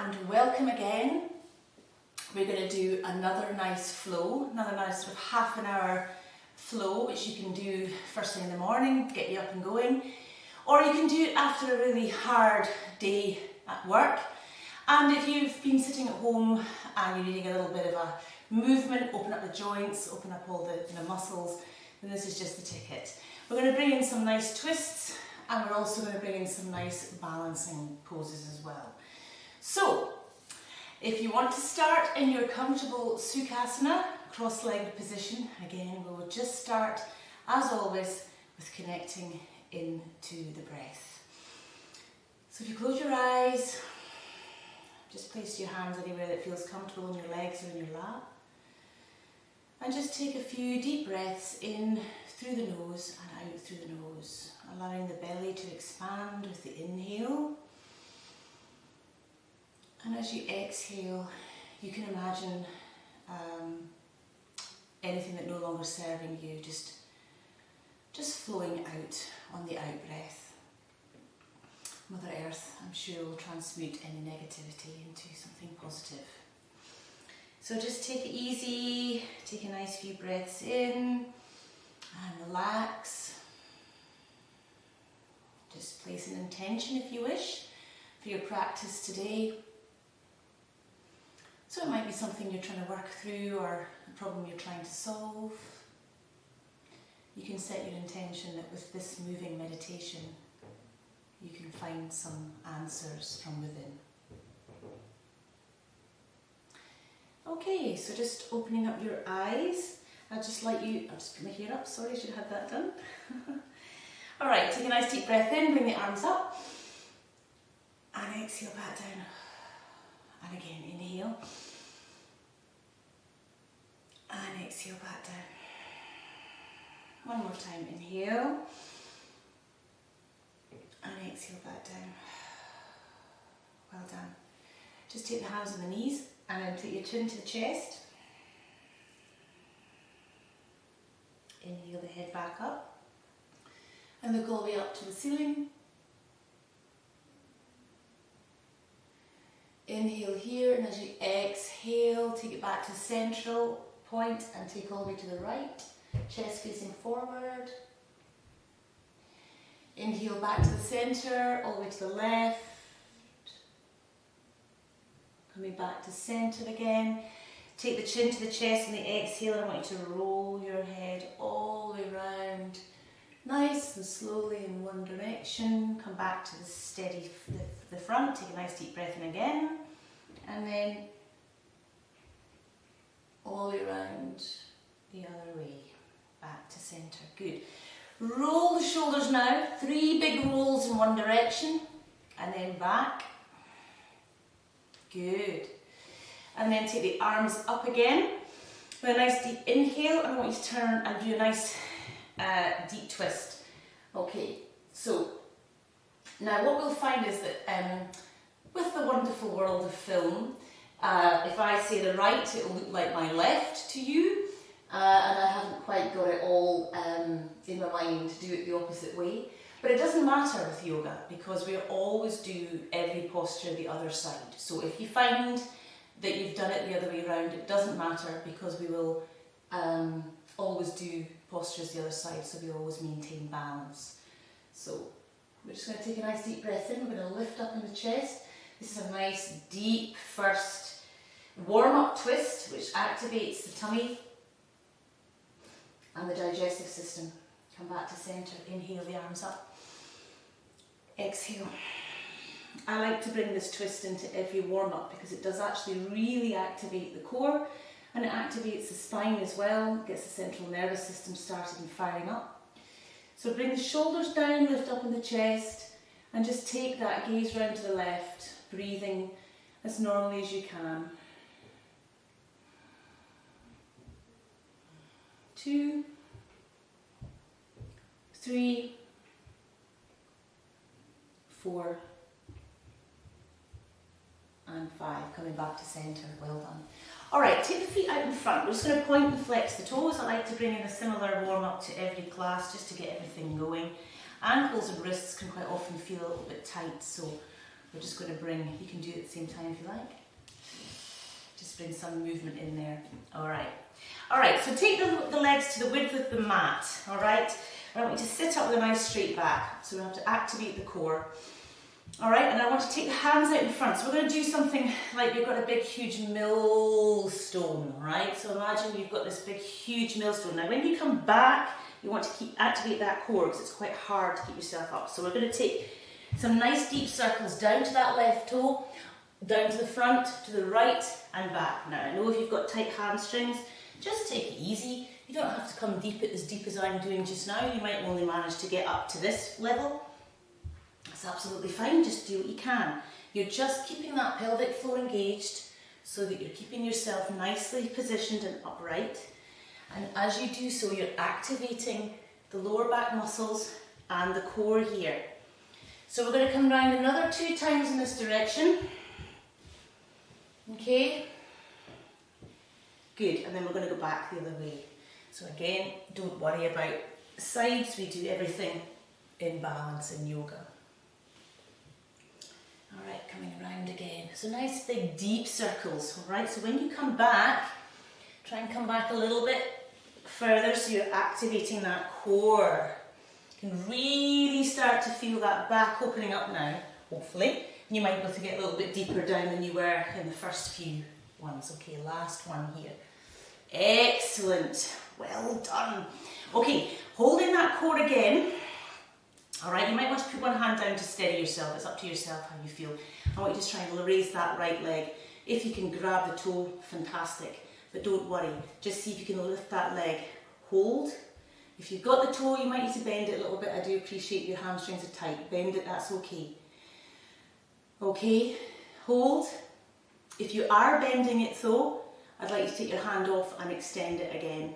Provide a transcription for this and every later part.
and welcome again. We're going to do another nice flow, another nice sort of half an hour flow, which you can do first thing in the morning, get you up and going, or you can do it after a really hard day at work. And if you've been sitting at home and you're needing a little bit of a movement, open up the joints, open up all the muscles, then this is just the ticket. We're going to bring in some nice twists, and we're also going to bring in some nice balancing poses as well. So, if you want to start in your comfortable Sukhasana, cross-legged position, again, we will just start, as always, with connecting into the breath. So if you close your eyes, just place your hands anywhere that feels comfortable in your legs or in your lap. And just take a few deep breaths in through the nose and out through the nose, allowing the belly to expand with the inhale. And as you exhale, you can imagine anything that no longer serving you, just flowing out on the out breath. Mother Earth, I'm sure, will transmute any negativity into something positive. So just take it easy, take a nice few breaths in and relax. Just place an intention, if you wish, for your practice today. So it might be something you're trying to work through or a problem you're trying to solve. You can set your intention that with this moving meditation, you can find some answers from within. Okay, so just opening up your eyes. I'll just put my hair up, sorry, I should have had that done. Alright, take a nice deep breath in, bring the arms up, and exhale back down. And again, inhale, and exhale back down. One more time, inhale, and exhale back down. Well done. Just take the hands on the knees, and then take your chin to the chest. Inhale the head back up, and look all the way up to the ceiling. Inhale here, and as you exhale, take it back to the central point and take all the way to the right, chest facing forward. Inhale back to the centre, all the way to the left. Coming back to centre again. Take the chin to the chest and the exhale, and I want you to roll your head all the way around. Nice and slowly in one direction. Come back to the steady, the front. Take a nice deep breath in again. And then all the way around the other way. Back to centre. Good. Roll the shoulders now. 3 big rolls in one direction. And then back. Good. And then take the arms up again. With a nice deep inhale. And I want you to turn and do a nice deep twist. Okay, so now what we'll find is that with the wonderful world of film, if I say the right, it will look like my left to you, and I haven't quite got it all in my mind to do it the opposite way. But it doesn't matter with yoga, because we always do every posture the other side. So if you find that you've done it the other way around, it doesn't matter, because we will always do postures the other side, so we always maintain balance. So we're just going to take a nice deep breath in. We're going to lift up in the chest. This is a nice deep first warm-up twist, which activates the tummy and the digestive system. Come back to centre, inhale the arms up, exhale. I like to bring this twist into every warm-up because it does actually really activate the core, and it activates the spine as well, gets the central nervous system started and firing up. So bring the shoulders down, lift up in the chest, and just take that gaze round to the left, breathing as normally as you can. 2, 3, 4, and 5. Coming back to centre. Well done. Alright, take the feet out in front. We're just going to point and flex the toes. I like to bring in a similar warm-up to every class just to get everything going. Ankles and wrists can quite often feel a little bit tight, so We're just going to bring, you can do it at the same time if you like. Just bring some movement in there. Alright. Alright, so take the legs to the width of the mat. Alright. I want you to sit up with a nice straight back. So we have to activate the core. Alright, and I want to take the hands out in front. So we're going to do something like you've got a big huge millstone, right? So imagine you've got this big huge millstone. Now when you come back, you want to activate that core because it's quite hard to keep yourself up. So we're going to take some nice deep circles down to that left toe, down to the front, to the right and back. Now I know if you've got tight hamstrings, just take it easy. You don't have to come as deep as I'm doing just now. You might only manage to get up to this level. That's absolutely fine, just do what you can. You're just keeping that pelvic floor engaged so that you're keeping yourself nicely positioned and upright. And as you do so, you're activating the lower back muscles and the core here. So we're going to come round another 2 times in this direction. Okay. Good, and then we're going to go back the other way. So again, don't worry about sides, we do everything in balance in yoga. Alright, coming around again. So nice big deep circles, alright? So when you come back, try and come back a little bit further so you're activating that core. You can really start to feel that back opening up now, hopefully. You might be able to get a little bit deeper down than you were in the first few ones. Okay, last one here. Excellent, well done. Okay, holding that core again. Alright, you might want to put one hand down to steady yourself. It's up to yourself how you feel. I want you to try and raise that right leg. If you can grab the toe, fantastic. But don't worry, just see if you can lift that leg. Hold. If you've got the toe, you might need to bend it a little bit. I do appreciate your hamstrings are tight. Bend it, that's okay. Okay, hold. If you are bending it though, I'd like you to take your hand off and extend it again.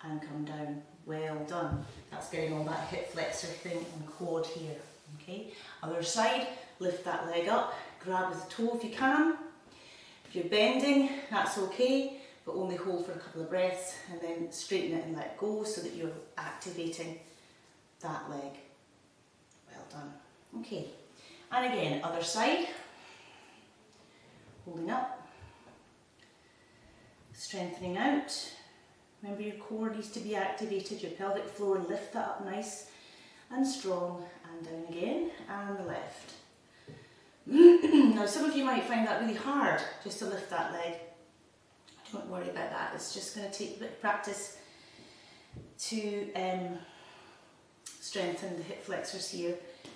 And come down. Well done. That's getting all that hip flexor thing and quad here. Okay, other side, lift that leg up, grab with the toe if you can. If you're bending, that's okay, but only hold for a couple of breaths and then straighten it and let go so that you're activating that leg. Well done. Okay, and again, other side, holding up, strengthening out. Remember your core needs to be activated, your pelvic floor, lift that up nice and strong, and down again, and the left. Now some of you might find that really hard, just to lift that leg. Don't worry about that, it's just going to take a bit of practice to strengthen the hip flexors here,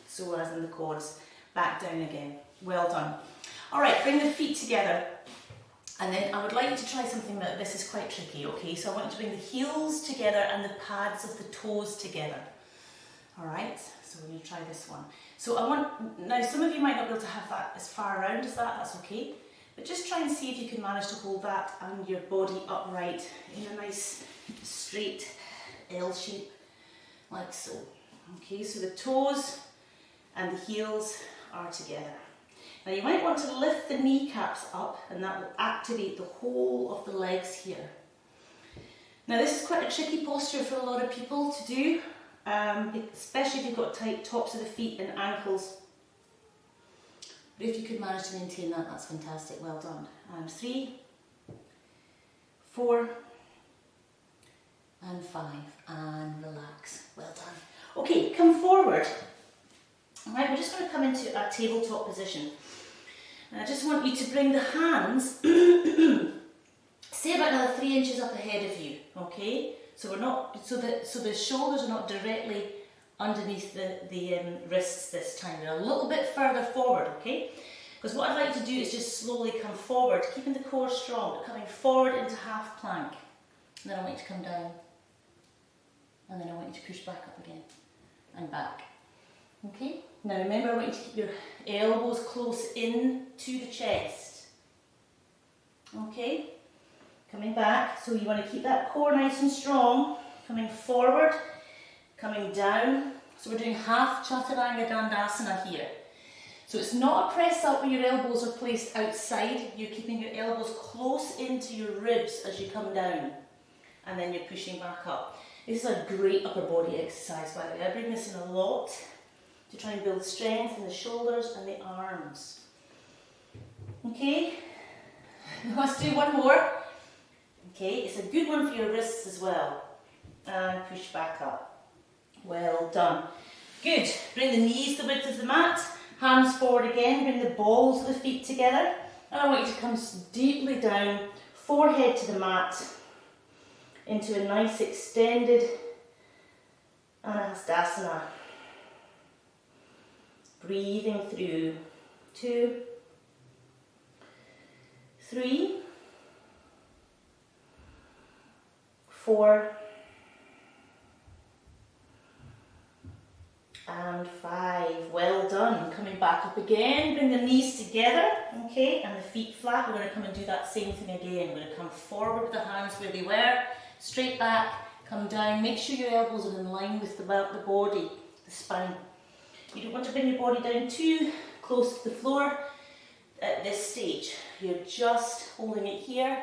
so as in the quads. Back down again, well done. Alright, bring the feet together. And then I would like you to try something that this is quite tricky, okay? So I want you to bring the heels together and the pads of the toes together. Alright, so we're going to try this one. So now some of you might not be able to have that as far around as that, that's okay. But just try and see if you can manage to hold that and your body upright in a nice straight L shape, like so. Okay, so the toes and the heels are together. Now you might want to lift the kneecaps up and that will activate the whole of the legs here. Now this is quite a tricky posture for a lot of people to do, especially if you've got tight tops of the feet and ankles. But if you could manage to maintain that, that's fantastic, well done. And 3, 4, and 5, and relax, well done. Okay, come forward. Alright, we're just going to come into a tabletop position. And I just want you to bring the hands, say about another 3 inches up ahead of you, okay? So we're not, so the shoulders are not directly underneath the wrists this time. They're a little bit further forward, okay? Because what I'd like to do is just slowly come forward, keeping the core strong, but coming forward into half plank. And then I want you to come down. And then I want you to push back up again and back. Okay, now remember I want you to keep your elbows close in to the chest. Okay, coming back, so you want to keep that core nice and strong, coming forward, coming down. So we're doing half Chaturanga Dandasana here. So it's not a press up where your elbows are placed outside, you're keeping your elbows close into your ribs as you come down, and then you're pushing back up. This is a great upper body exercise, by the way. I bring this in a lot to try and build strength in the shoulders and the arms. Okay, let's do one more. Okay, it's a good one for your wrists as well. And push back up. Well done. Good. Bring the knees the width of the mat. Hands forward again. Bring the balls of the feet together. And I want you to come deeply down, forehead to the mat, into a nice extended Anastasana. Breathing through. 2, 3, 4, and 5. Well done. Coming back up again. Bring the knees together, okay, and the feet flat. We're going to come and do that same thing again. We're going to come forward with the hands where they were, straight back, come down. Make sure your elbows are in line with the body, the spine. You don't want to bring your body down too close to the floor at this stage. You're just holding it here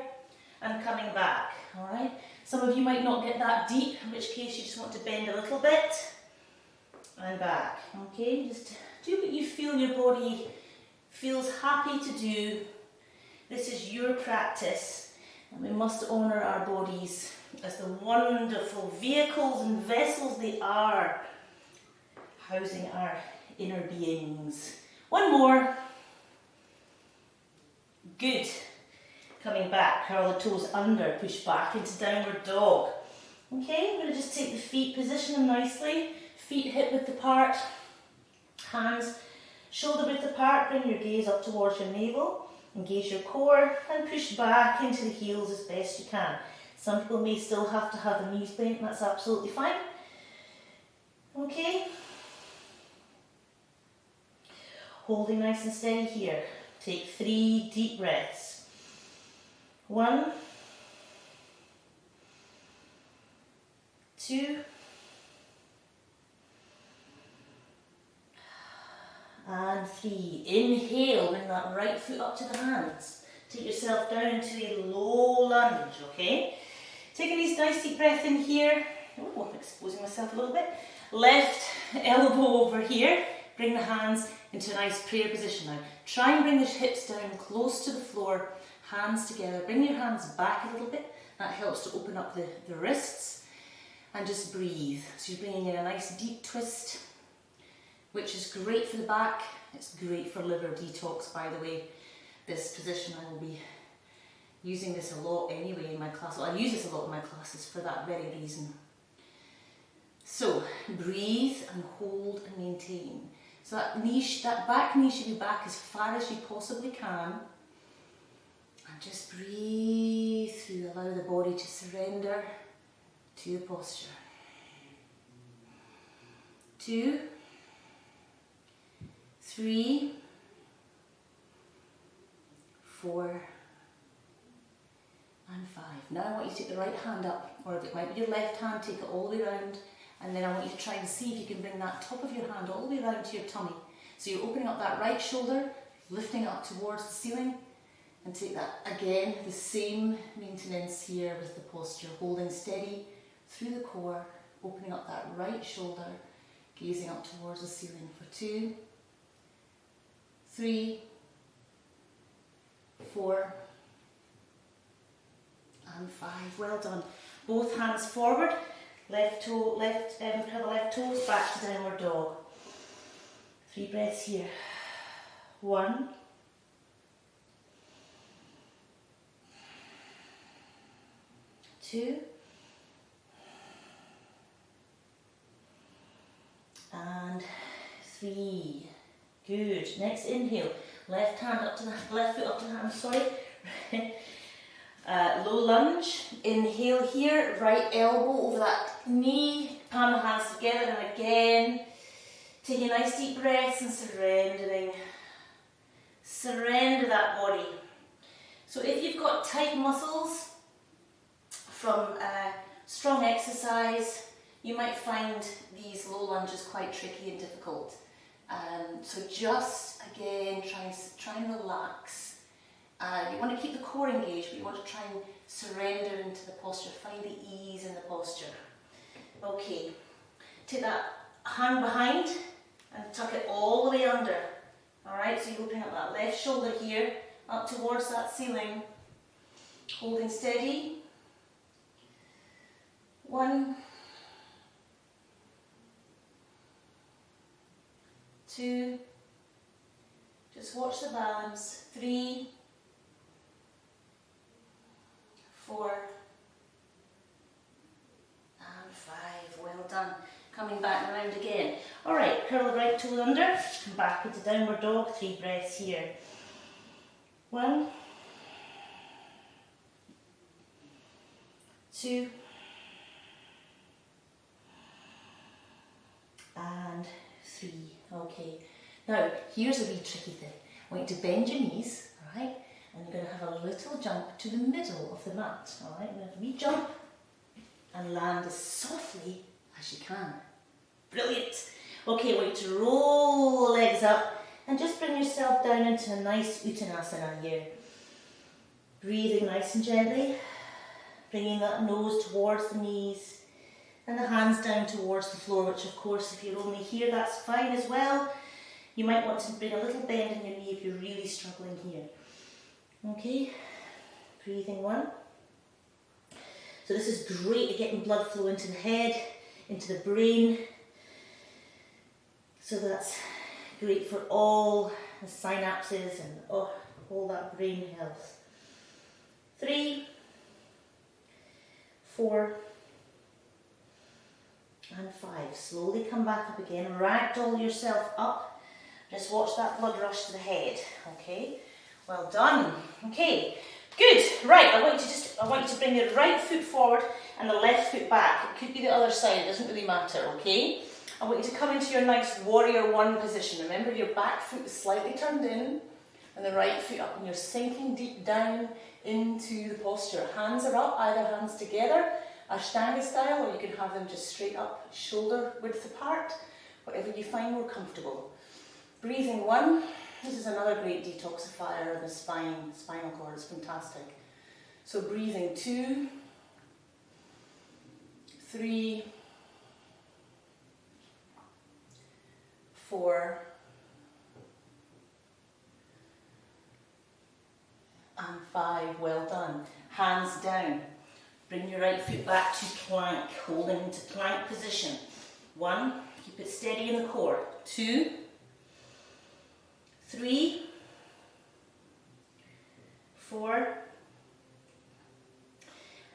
and coming back, all right? Some of you might not get that deep, in which case you just want to bend a little bit and back, okay? Just do what you feel your body feels happy to do. This is your practice, and we must honour our bodies as the wonderful vehicles and vessels they are, housing our inner beings. One more. Good. Coming back, curl the toes under, push back into downward dog. Okay, we're going to just take the feet, position them nicely. Feet hip width apart, hands shoulder width apart. Bring your gaze up towards your navel, engage your core and push back into the heels as best you can. Some people may still have to have the knees bent, that's absolutely fine. Okay, holding nice and steady here. Take 3 deep breaths. 1, 2, and 3. Inhale, bring that right foot up to the hands. Take yourself down into a low lunge, okay? Take a nice deep breath in here. Oh, I'm exposing myself a little bit. Left elbow over here. Bring the hands into a nice prayer position now. Try and bring the hips down close to the floor, hands together. Bring your hands back a little bit. That helps to open up the wrists. And just breathe. So you're bringing in a nice deep twist, which is great for the back. It's great for liver detox, by the way. This position, I will be using this a lot anyway in my class. Well, I use this a lot in my classes for that very reason. So breathe and hold and maintain. So that back knee should be back as far as you possibly can. And just breathe through. Allow the body to surrender to the posture. 2, 3, 4, and 5. Now I want you to take the right hand up, or it might be your left hand, take it all the way around, and then I want you to try and see if you can bring that top of your hand all the way around to your tummy. So you're opening up that right shoulder, lifting it up towards the ceiling, and take that again, the same maintenance here with the posture, holding steady through the core, opening up that right shoulder, gazing up towards the ceiling for 2, 3, 4, and 5. Well done. Both hands forward, curl the left toes back to downward dog. 3 breaths here. 1, 2, and 3. Good. Next inhale. Left foot up to the hand. Sorry. Low lunge. Inhale here. Right elbow over that knee. Palm the hands together, and again, taking nice deep breaths and surrendering. Surrender that body. So if you've got tight muscles from strong exercise, you might find these low lunges quite tricky and difficult. So just again, try and relax. You want to keep the core engaged, but you want to try and surrender into the posture. Find the ease in the posture. Okay, take that hand behind, and tuck it all the way under. Alright, so you open up that left shoulder here, up towards that ceiling, holding steady. 1, 2, just watch the balance. 3, 4, and 5. Well done. Coming back and around again. Alright, curl the right toe under, come back into downward dog, 3 breaths here. 1, 2, and 3. Okay, now here's a wee tricky thing. I want you to bend your knees, alright, and you're going to have a little jump to the middle of the mat, alright, you're going to have a wee jump and land as softly as you can. Brilliant. Okay, I want you to roll the legs up and just bring yourself down into a nice Uttanasana here. Breathing nice and gently, bringing that nose towards the knees and the hands down towards the floor, which of course if you're only here that's fine as well. You might want to bring a little bend in your knee if you're really struggling here. Okay, breathing 1. So this is great at getting blood flow into the head, into the brain. So that's great for all the synapses and all that brain health. 3, 4, and 5. Slowly come back up again. Ragdoll yourself up. Just watch that blood rush to the head. Okay, well done. Okay, good. Right, I want you to bring your right foot forward and the left foot back. It could be the other side. It doesn't really matter. Okay. I want you to come into your nice warrior 1 position. Remember, your back foot is slightly turned in and the right foot up, and you're sinking deep down into the posture. Hands are up, either hands together, Ashtanga style, or you can have them just straight up, shoulder width apart, whatever you find more comfortable. Breathing 1. This is another great detoxifier of the spinal cord. It's fantastic. So breathing 2, 3, 4, and 5. Well done. Hands down. Bring your right foot back to plank, holding into plank position. 1, keep it steady in the core. 2, 3, 4,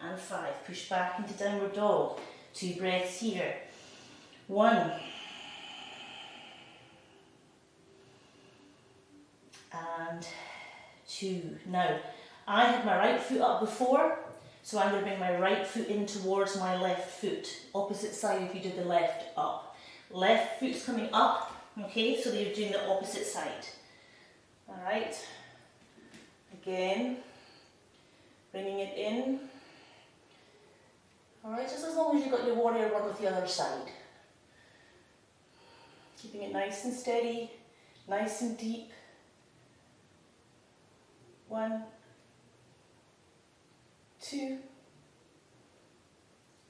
and 5. Push back into downward dog. 2 breaths here. 1, and 2. Now, I had my right foot up before, so I'm going to bring my right foot in towards my left foot. Opposite side if you did the left up. Left foot's coming up, okay, so you're doing the opposite side. Alright, again, bringing it in. Alright, just as long as you've got your warrior 1 with the other side. Keeping it nice and steady, nice and deep. 1, 2,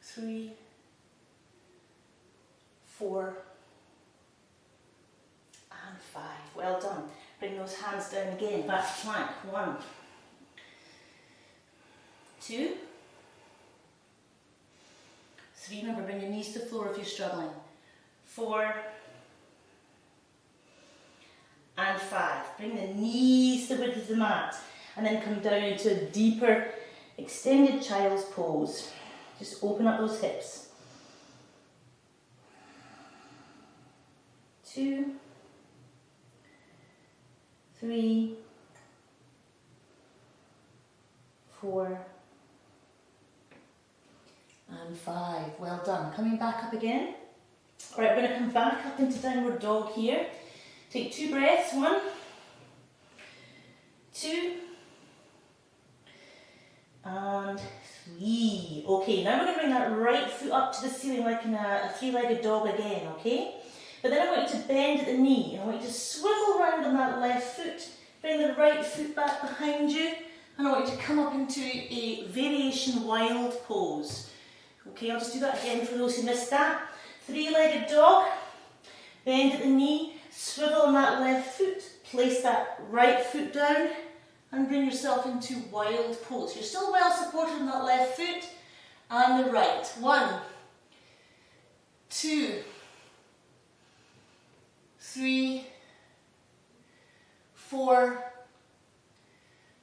3, 4, and 5. Well done. Bring those hands down again, back to plank. 1, 2, 3. Remember, bring your knees to the floor if you're struggling. 4, and 5. Bring the knees to the width of the mat and then come down into a deeper extended child's pose. Just open up those hips. 2, 3, 4, and 5. Well done. Coming back up again. Alright, we're going to come back up into downward dog here. Take 2 breaths. 1, 2, and 3. Okay, now we're going to bring that right foot up to the ceiling like in a 3-legged dog again, okay? But then I want you to bend at the knee, and I want you to swivel around on that left foot. Bring the right foot back behind you, and I want you to come up into a variation wild pose. Okay, I'll just do that again for those who missed that. 3-legged dog. Bend at the knee, swivel on that left foot, place that right foot down and bring yourself into wild pose. You're still well supported on that left foot and the right. 1, 2, 3, 4,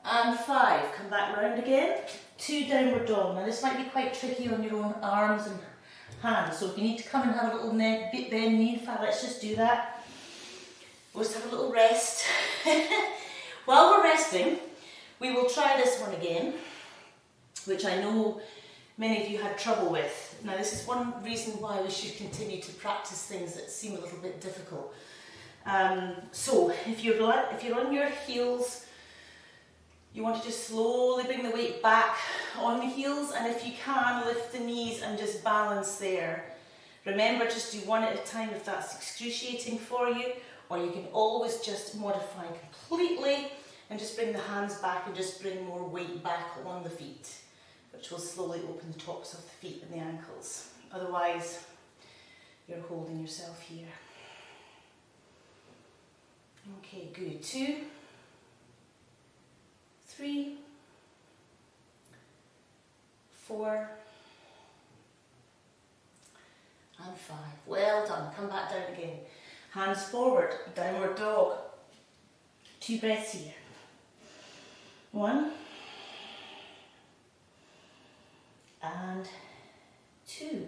and 5. Come back round again. 2 downward dog. Now this might be quite tricky on your own arms and hands, so if you need to come and have a little bend knee, let's just do that. We'll just have a little rest. While we're resting, we will try this one again, which I know many of you had trouble with. Now this is one reason why we should continue to practice things that seem a little bit difficult. So if you're on your heels, you want to just slowly bring the weight back on the heels, and if you can, lift the knees and just balance there. Remember, just do one at a time if that's excruciating for you, or you can always just modify completely and just bring the hands back and just bring more weight back on the feet, which will slowly open the tops of the feet and the ankles. Otherwise, you're holding yourself here. Okay, good. 2, 3, 4, and 5. Well done. Come back down again. Hands forward, downward dog. 2 breaths here. 1 and 2.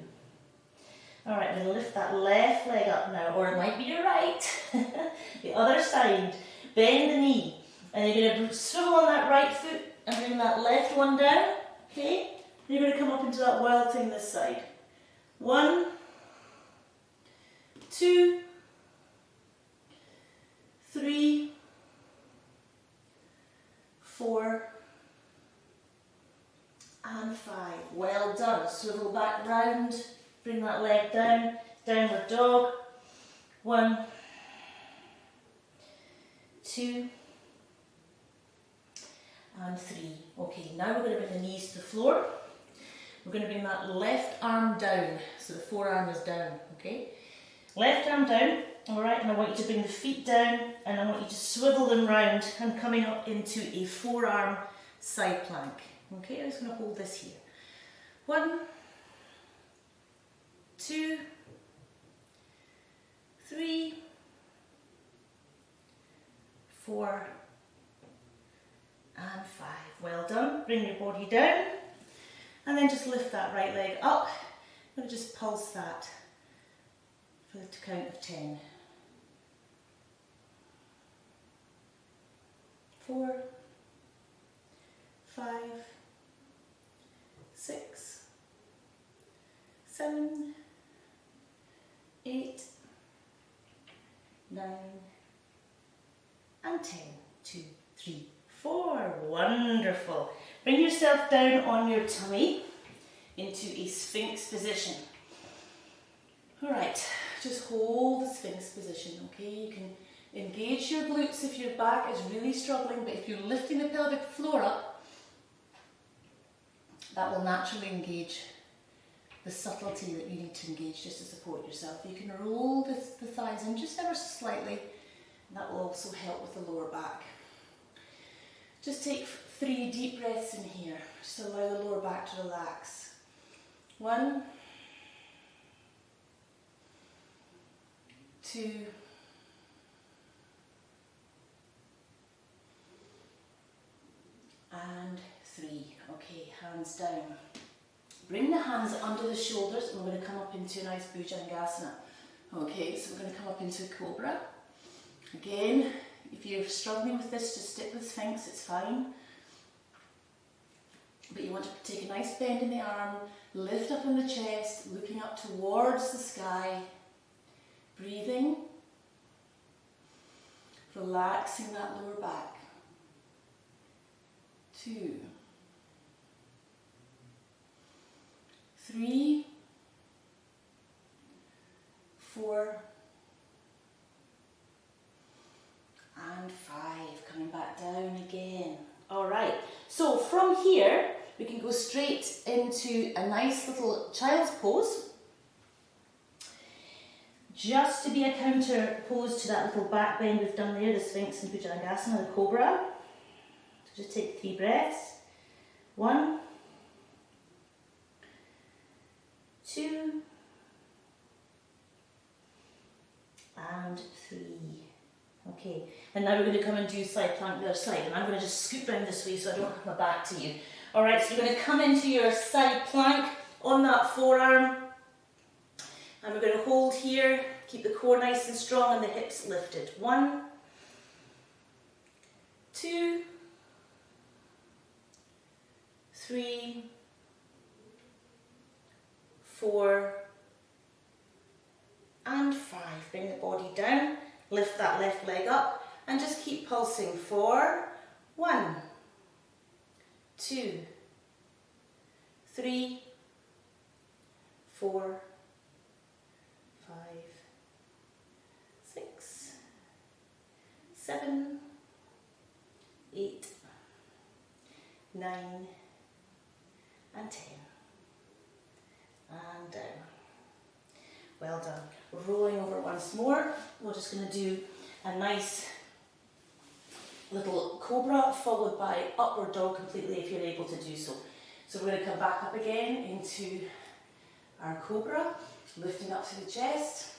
All right, we're going to lift that left leg up now, or it might be your right. The other side. Bend the knee, and you're going to swivel on that right foot and bring that left one down. Okay, and you're going to come up into that wild thing this side. 1, 2, 3, 4, and 5. Well done. Swivel back round, bring that leg down, downward dog. 1, 2, and 3. Okay, now we're going to bring the knees to the floor. We're going to bring that left arm down, so the forearm is down, okay? Left arm down, alright, and I want you to bring the feet down, and I want you to swivel them round and coming up into a forearm side plank. Okay, I'm just going to hold this here. 1, 2, 3, 4, and 5. Well done. Bring your body down, and then just lift that right leg up. I'm going to just pulse that for the count of 10. 4, 5, 6, 7, 8, 9, and 10. 2, 3, 4. Wonderful. Bring yourself down on your tummy into a Sphinx position. Alright, just hold the Sphinx position, okay? You can engage your glutes if your back is really struggling, but if you're lifting the pelvic floor up, that will naturally engage the subtlety that you need to engage just to support yourself. You can roll the thighs in just ever so slightly, and that will also help with the lower back. Just take 3 deep breaths in here. Just allow the lower back to relax. 1, 2, and 3. Okay, hands down. Bring the hands under the shoulders, and we're going to come up into a nice Bhujangasana. Okay, so we're going to come up into a Cobra. Again, if you're struggling with this, just stick with Sphinx, it's fine. But you want to take a nice bend in the arm, lift up in the chest, looking up towards the sky, breathing, relaxing that lower back. 2, 3, 4, and 5. Coming back down again. Alright, so from here we can go straight into a nice little child's pose. just to be a counter pose to that little back bend we've done there, the Sphinx and Bhujangasana, the Cobra. So just take 3 breaths. 1, 2, and 3. Okay, and now we're going to come and do side plank the other side, and I'm going to just scoot round this way so I don't have my back to you. Alright, so you're going to come into your side plank on that forearm, and we're going to hold here, keep the core nice and strong and the hips lifted. 1, 2, 3, 4, and 5. Bring the body down, lift that left leg up, and just keep pulsing for 1, 2, 3, 4, 5, 6, 7, 8, 9, and 10. And down. Well done. Rolling over once more. We're just going to do a nice little cobra followed by upward dog completely if you're able to do so. So we're going to come back up again into our cobra, lifting up through the chest.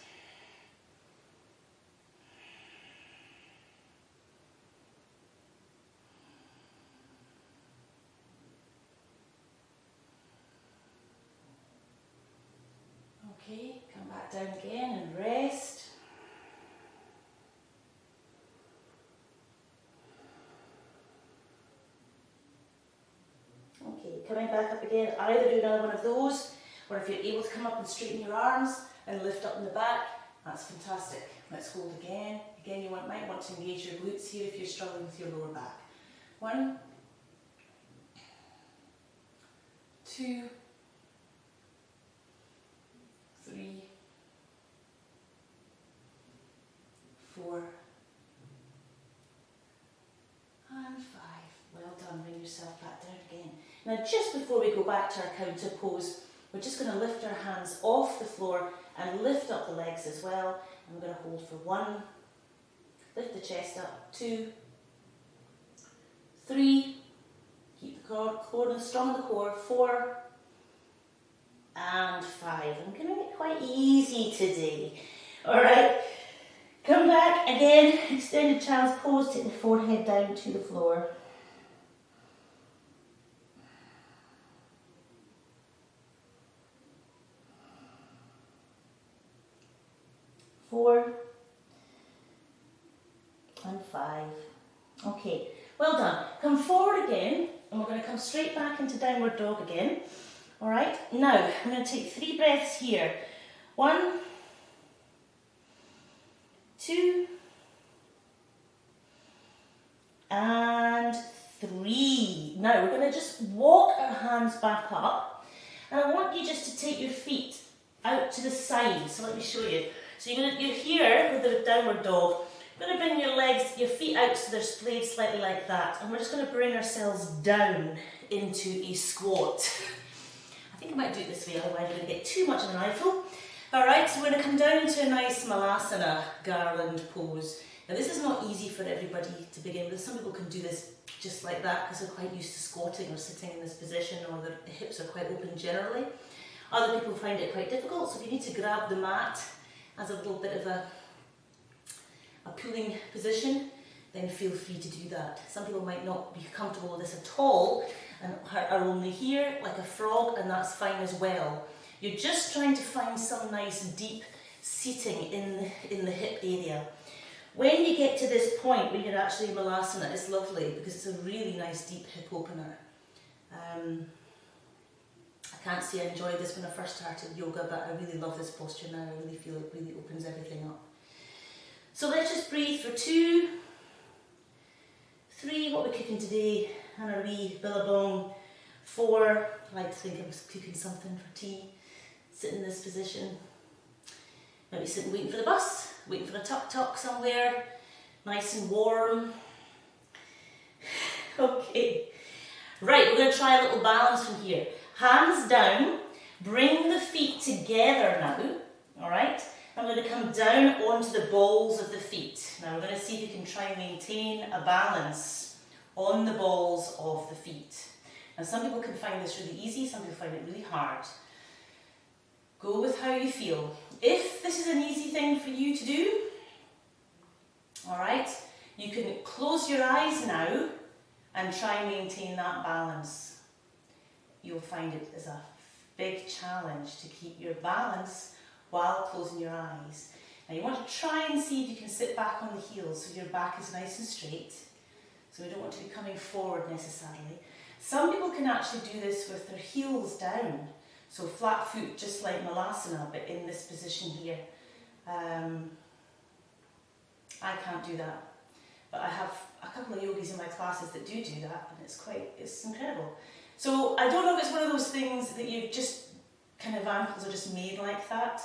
Okay, come back down again and rest. Okay, coming back up again, either do another one of those, or if you're able to come up and straighten your arms and lift up in the back, that's fantastic. Let's hold again. Again, you might want to engage your glutes here if you're struggling with your lower back. 1, 2, 3, 4, and 5. Well done, bring yourself back down again. Now just before we go back to our counter pose, we're just going to lift our hands off the floor and lift up the legs as well. And we're going to hold for 1, lift the chest up, 2, 3, keep the core strong in the core, 4, and 5. I'm going to make it quite easy today. Alright, come back again, extended child's pose, take the forehead down to the floor. 4, and 5. Okay, well done. Come forward again, and we're going to come straight back into downward dog again. Alright, now I'm going to take 3 breaths here. 1, 2, and 3. Now we're going to just walk our hands back up, and I want you just to take your feet out to the side. So let me show you. So you're here with the downward dog. You're going to bring your legs, your feet out so they're splayed slightly like that, and we're just going to bring ourselves down into a squat. I think I might do it this way, otherwise we're going to get too much of an eyeful. Alright, so we're going to come down into a nice malasana garland pose. Now this is not easy for everybody to begin with. Some people can do this just like that because they're quite used to squatting or sitting in this position, or their hips are quite open generally. Other people find it quite difficult, so if you need to grab the mat as a little bit of a pulling position, then feel free to do that. Some people might not be comfortable with this at all and are only here like a frog, and that's fine as well. You're just trying to find some nice deep seating in the hip area. When you get to this point, when you're actually in malasana, it's lovely because it's a really nice deep hip opener. I can't say I enjoyed this when I first started yoga, but I really love this posture now. I really feel it really opens everything up. So let's just breathe for 2, 3, what we're cooking today, and a wee billabong. 4, I like to think I was cooking something for tea. Sit in this position. Maybe sitting waiting for the bus, waiting for a tuk-tuk somewhere, nice and warm. Okay, right, we're going to try a little balance from here. Hands down, bring the feet together now, alright? I'm going to come down onto the balls of the feet. Now we're going to see if you can try and maintain a balance on the balls of the feet. Now some people can find this really easy, some people find it really hard. Go with how you feel. If this is an easy thing for you to do, alright, you can close your eyes now and try and maintain that balance. You'll find it as a big challenge to keep your balance while closing your eyes. Now you want to try and see if you can sit back on the heels so your back is nice and straight. So we don't want to be coming forward necessarily. Some people can actually do this with their heels down. So flat foot, just like Malasana, but in this position here. I can't do that. But I have a couple of yogis in my classes that do that, and it's incredible. So I don't know if it's one of those things that you've just kind of ankles are just made like that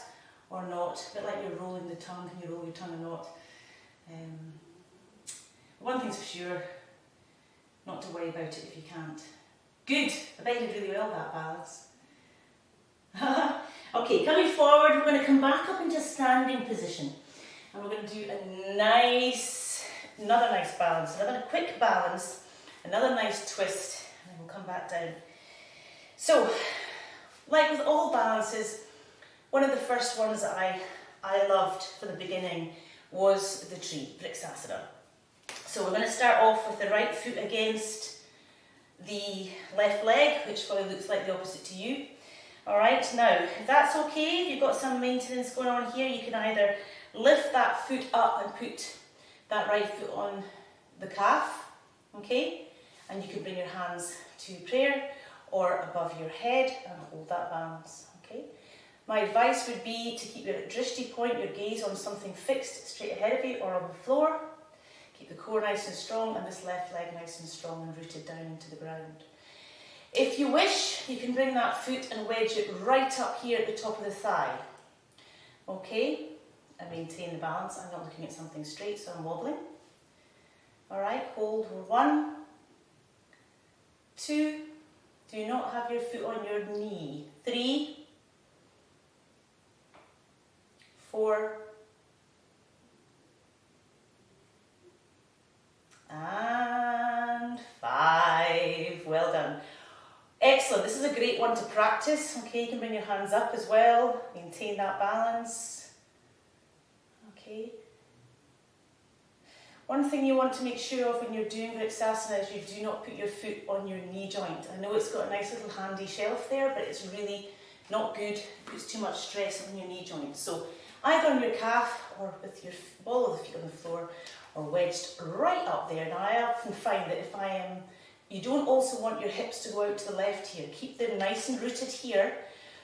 or not, a bit like you're rolling the tongue, can you roll your tongue or not? One thing's for sure, not to worry about it if you can't. Good, I bet you did really well that balance. Okay, coming forward, we're going to come back up into a standing position. And we're going to do another nice balance, another quick balance, another nice twist, and then we'll come back down. So, like with all balances, one of the first ones that I loved from the beginning was the tree, Vrksasana. So we're going to start off with the right foot against the left leg, which probably looks like the opposite to you. Alright, now, if that's okay, if you've got some maintenance going on here, you can either lift that foot up and put that right foot on the calf, okay? And you can bring your hands to prayer or above your head and hold that balance, okay? My advice would be to keep your drishti point, your gaze on something fixed straight ahead of you or on the floor. Keep the core nice and strong and this left leg nice and strong and rooted down into the ground. If you wish, you can bring that foot and wedge it right up here at the top of the thigh. Okay, and maintain the balance. I'm not looking at something straight, so I'm wobbling. Alright, hold for 1, 2, do not have your foot on your knee. 3, 4, and 5. Well done. Excellent, this is a great one to practice. Okay, you can bring your hands up as well, maintain that balance. Okay. One thing you want to make sure of when you're doing Vrksasana is you do not put your foot on your knee joint. I know it's got a nice little handy shelf there, but it's really not good. It puts too much stress on your knee joint. So either on your calf or with your ball of the feet on the floor or wedged right up there. Now I often find that if you don't also want your hips to go out to the left here. Keep them nice and rooted here.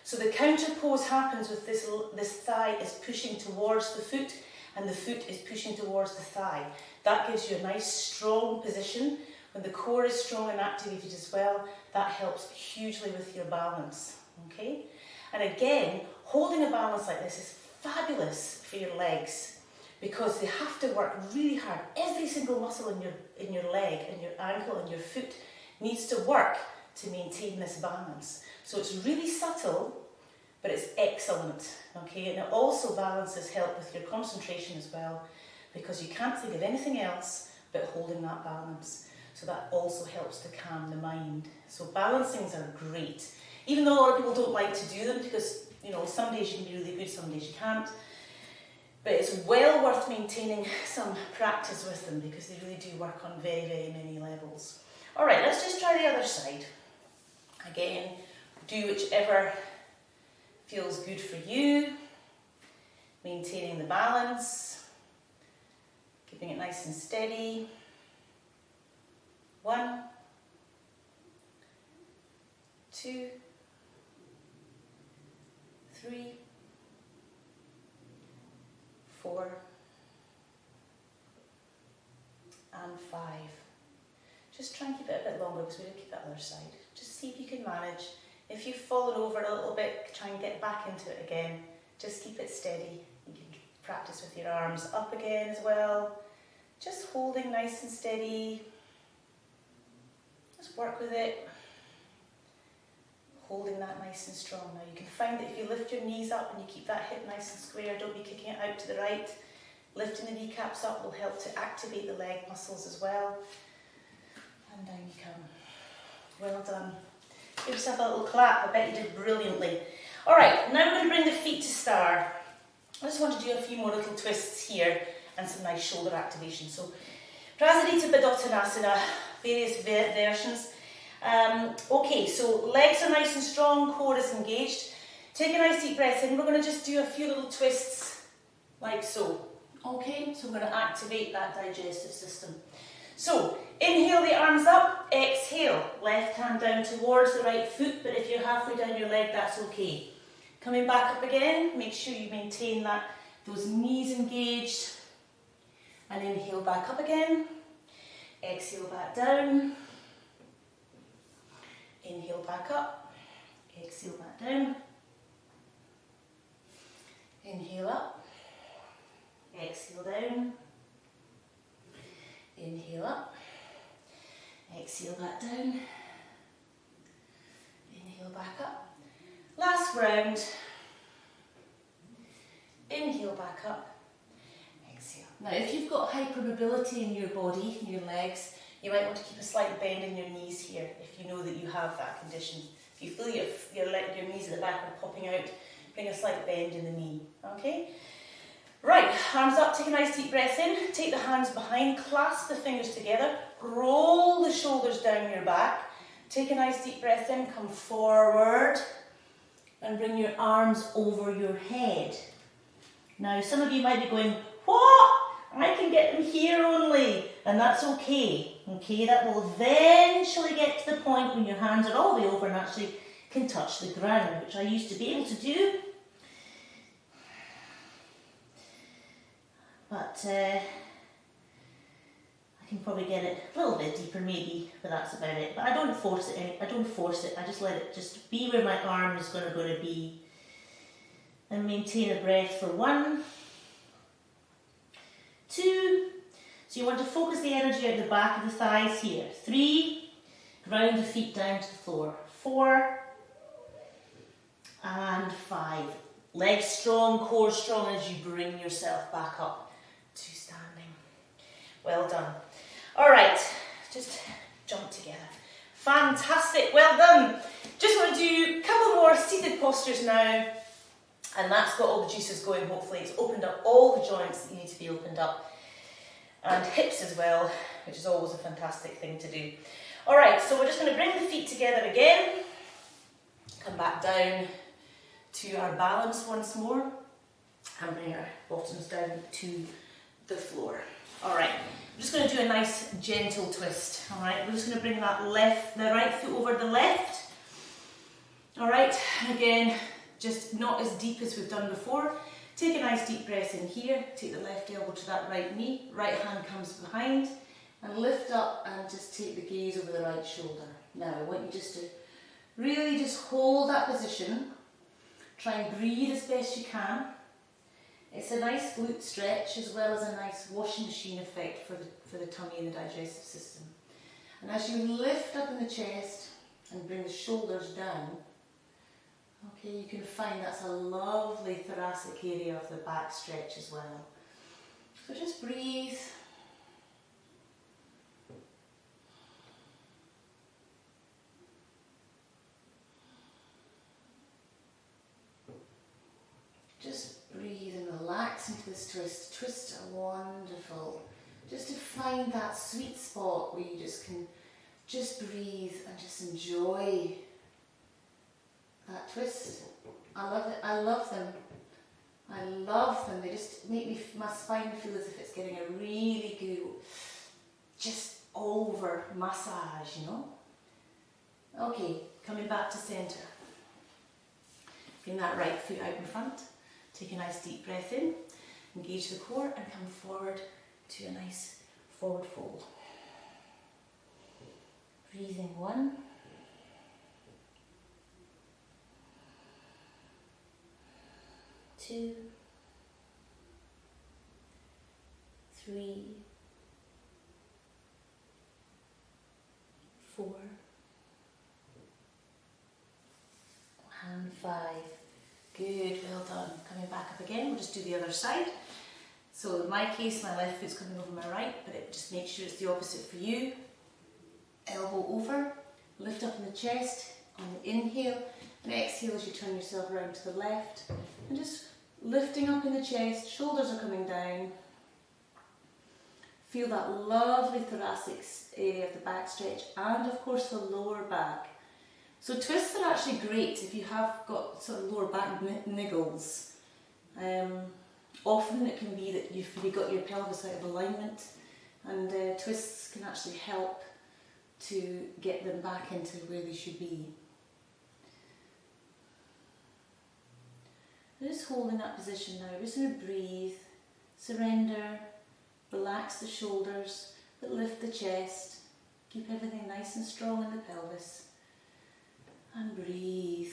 So the counter pose happens with this thigh is pushing towards the foot and the foot is pushing towards the thigh. That gives you a nice strong position. When the core is strong and activated as well, that helps hugely with your balance. Okay? And again, holding a balance like this is fabulous for your legs because they have to work really hard. Every single muscle in your leg and your ankle and your foot needs to work to maintain this balance. So it's really subtle, but it's excellent. Okay, and it also balances help with your concentration as well, because you can't think of anything else but holding that balance. So that also helps to calm the mind. So balancings are great, even though a lot of people don't like to do them because some days you can be really good, some days you can't. But it's well worth maintaining some practice with them because they really do work on very, very many levels. Alright, let's just try the other side. Again, do whichever feels good for you. Maintaining the balance. Keeping it nice and steady. 1, 2, 3, 4, and 5. Just try and keep it a bit longer because we didn't keep that other side. Just see if you can manage. If you've fallen over a little bit, try and get back into it again. Just keep it steady. You can practice with your arms up again as well. Just holding nice and steady. Just work with it. holding that nice and strong. Now you can find that if you lift your knees up and you keep that hip nice and square, don't be kicking it out to the right. Lifting the kneecaps up will help to activate the leg muscles as well. And down you come. Well done. Give yourself a little clap. I bet you did brilliantly. All right, now we're going to bring the feet to star. I just want to do a few more little twists here and some nice shoulder activation. So, Prasarita Padottanasana, various versions. Okay, so legs are nice and strong, core is engaged. Take a nice deep breath in. We're going to just do a few little twists like so. Okay, so we're going to activate that digestive system. So, inhale the arms up, exhale, left hand down towards the right foot, but if you're halfway down your leg, that's okay. Coming back up again, make sure you maintain those knees engaged. And inhale back up again, exhale back down. Inhale back up, exhale back down. Inhale up, exhale down. Inhale up, exhale back down. Inhale back up. Last round. Inhale back up, exhale. Now if you've got hypermobility in your body, in your legs, you might want to keep a slight bend in your knees here if you know that you have that condition. If you feel your knees at the back are popping out, bring a slight bend in the knee, okay? Right, arms up, take a nice deep breath in, take the hands behind, clasp the fingers together, roll the shoulders down your back, take a nice deep breath in, come forward, and bring your arms over your head. Now, some of you might be going, what? I can get them here only, and that's okay. Okay, that will eventually get to the point when your hands are all the way over and actually can touch the ground, which I used to be able to do. But I can probably get it a little bit deeper maybe, but that's about it. But I don't force it. I just let it just be where my arm is going to be. And maintain a breath for 1, 2. So you want to focus the energy out the back of the thighs here. 3, ground the feet down to the floor. 4 and 5. Legs strong, core strong as you bring yourself back up to standing. Well done. All right, just jump together. Fantastic, well done. Just want to do a couple more seated postures now. And that's got all the juices going, hopefully. It's opened up all the joints that you need to be opened up. And hips as well, which is always a fantastic thing to do. All right, so we're just going to bring the feet together again. Come back down to our balance once more. And bring our bottoms down to the floor. All right, I'm just going to do a nice gentle twist. All right, we're just going to bring the right foot over the left. All right, and again, just not as deep as we've done before. Take a nice deep breath in here, take the left elbow to that right knee, right hand comes behind, and lift up and just take the gaze over the right shoulder. Now I want you just to really just hold that position, try and breathe as best you can. It's a nice glute stretch as well as a nice washing machine effect for the tummy and the digestive system. And as you lift up in the chest and bring the shoulders down, okay, you can find that's a lovely thoracic area of the back stretch as well. So just breathe. Just breathe and relax into this twist. Twists are wonderful. Just to find that sweet spot where you just can just breathe and just enjoy that twist. I love it. I love them. I love them. They just make my spine feel as if it's getting a really good, just over massage, you know. Okay, coming back to centre. Bring that right foot out in front. Take a nice deep breath in. Engage the core and come forward to a nice forward fold. Breathing 1. 2, 3, 4, 5. Good, well done. Coming back up again, we'll just do the other side. So in my case, my left foot's coming over my right, but it just makes sure it's the opposite for you. Elbow over, lift up in the chest on the inhale, and exhale as you turn yourself around to the left. And just lifting up in the chest, shoulders are coming down. Feel that lovely thoracic area of the back stretch, and of course the lower back. So twists are actually great if you have got sort of lower back niggles. Often it can be that you've really got your pelvis out of alignment, and twists can actually help to get them back into where they should be. Just holding that position now, we're just going to breathe, surrender, relax the shoulders, but lift the chest, keep everything nice and strong in the pelvis, and breathe.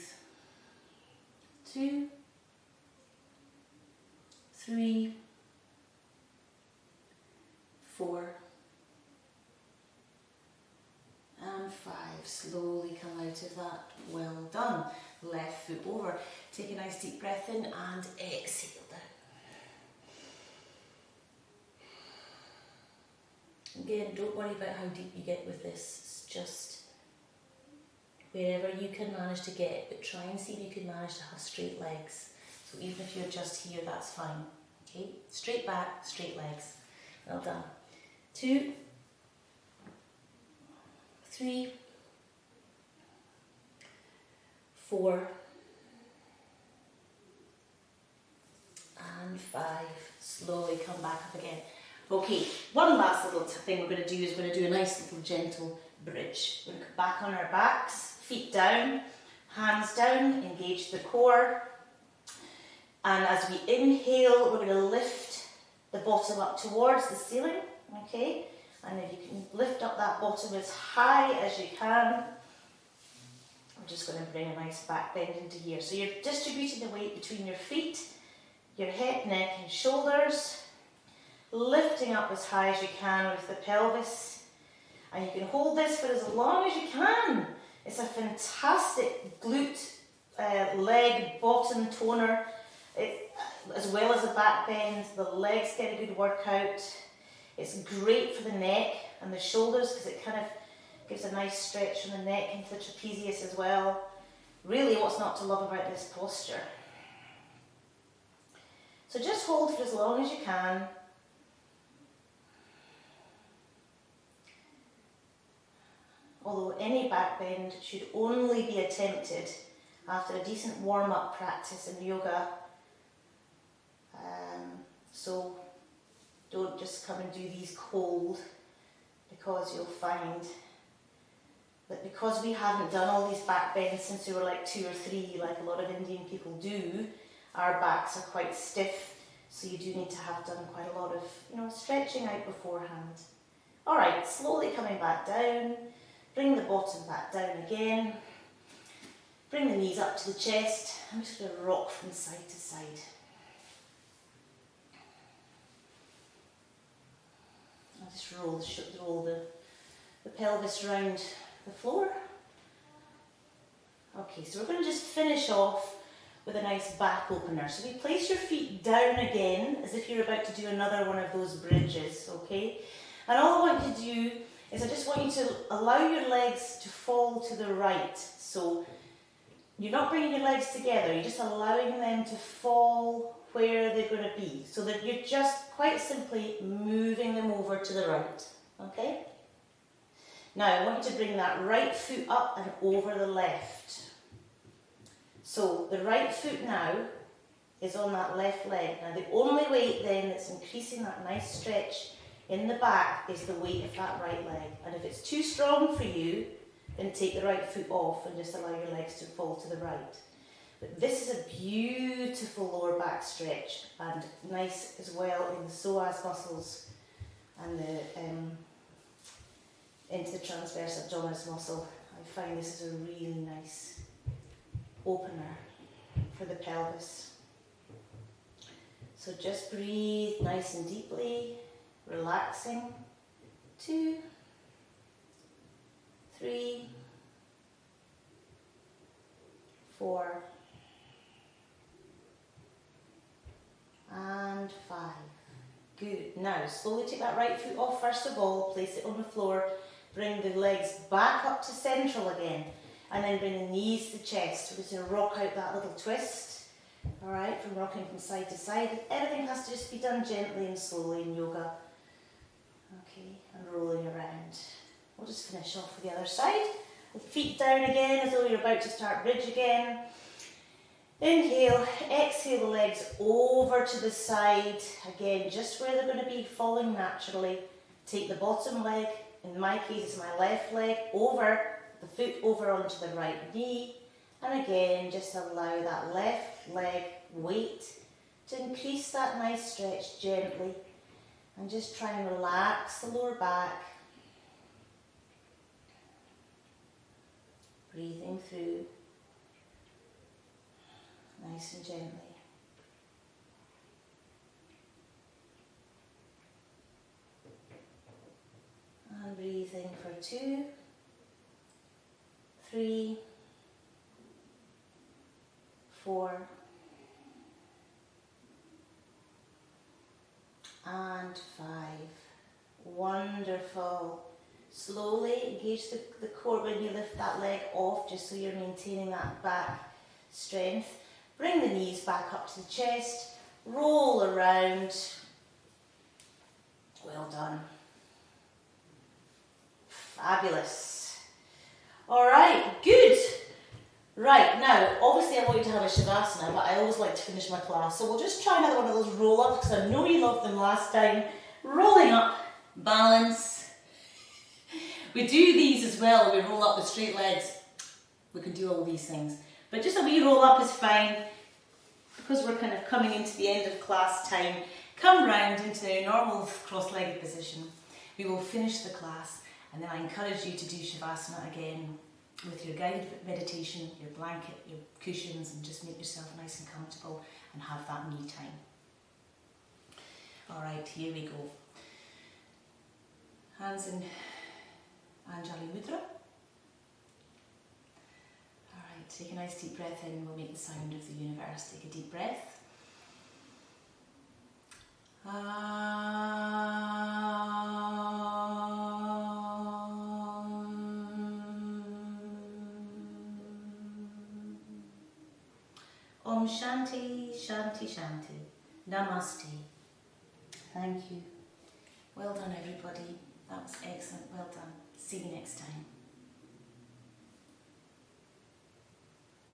2, 3, 4, and 5. Slowly come out of that. Well done. Left foot over. Take a nice deep breath in and exhale down. Again, don't worry about how deep you get with this. It's just wherever you can manage to get, but try and see if you can manage to have straight legs. So even if you're just here, that's fine. Okay, straight back, straight legs. Well done. 2, 3, 4, and 5. Slowly come back up again. Okay, one last little thing we're going to do is we're going to do a nice little gentle bridge. We're going to come back on our backs, feet down, hands down, engage the core. And as we inhale, we're going to lift the bottom up towards the ceiling, okay? And if you can lift up that bottom as high as you can, I'm just going to bring a nice back bend into here. So you're distributing the weight between your feet, your head, neck and shoulders, lifting up as high as you can with the pelvis. And you can hold this for as long as you can. It's a fantastic glute, leg, bottom toner, as well as a back bend. The legs get a good workout. It's great for the neck and the shoulders because it kind of gives a nice stretch from the neck into the trapezius as well. Really, what's not to love about this posture? So just hold for as long as you can. Although any back bend should only be attempted after a decent warm-up practice in yoga. So don't just come and do these cold, because you'll find that because we haven't done all these back bends since we were like 2 or 3, like a lot of Indian people do, our backs are quite stiff, so you do need to have done quite a lot of, stretching out beforehand. All right, slowly coming back down, bring the bottom back down again, bring the knees up to the chest. I'm just going to rock from side to side. I'll just roll the pelvis round the floor. Okay, so we're going to just finish off with a nice back opener. So we place your feet down again as if you're about to do another one of those bridges, okay? And all I want you to do is I just want you to allow your legs to fall to the right. So you're not bringing your legs together, you're just allowing them to fall where they're going to be. So that you're just quite simply moving them over to the right, okay? Now I want you to bring that right foot up and over the left. So the right foot now is on that left leg. Now the only weight then that's increasing that nice stretch in the back is the weight of that right leg. And if it's too strong for you, then take the right foot off and just allow your legs to fall to the right. But this is a beautiful lower back stretch and nice as well in the psoas muscles and into the transverse abdominis muscle. I find this is a really nice opener for the pelvis. So just breathe nice and deeply, relaxing. 2, 3, 4, Good. Now, slowly take that right foot off first of all, place it on the floor, bring the legs back up to central again, and then bring the knees to the chest. We're going to rock out that little twist, alright, from rocking from side to side. Everything has to just be done gently and slowly in yoga. Okay, and rolling around. We'll just finish off with the other side. With feet down again as though you're about to start bridge again. Inhale, exhale the legs over to the side. Again, just where they're going to be, falling naturally. Take the bottom leg, in my case it's my left leg, over, the foot over onto the right knee. And again, just allow that left leg weight to increase that nice stretch gently. And just try and relax the lower back. Breathing through. Nice and gently. And breathing for 2, 3, 4, and 5. Wonderful. Slowly engage the core when you lift that leg off, just so you're maintaining that back strength. Bring the knees back up to the chest, roll around. Well done. Fabulous. Alright, good. Right, now, obviously I want you to have a Shavasana, but I always like to finish my class, so we'll just try another one of those roll-ups, because I know you loved them last time. Rolling up, balance. We do these as well, we roll up with straight legs. We can do all these things. But just a wee roll up is fine, because we're kind of coming into the end of class time. Come round into a normal cross-legged position. We will finish the class, and then I encourage you to do Shavasana again with your guided meditation, your blanket, your cushions, and just make yourself nice and comfortable and have that me time. Alright, here we go. Hands in Anjali Mudra. Alright, take a nice deep breath in and we'll make the sound of the universe. Take a deep breath. Om Shanti, Shanti, Shanti. Namaste. Thank you. Well done, everybody. That was excellent. Well done. See you next time.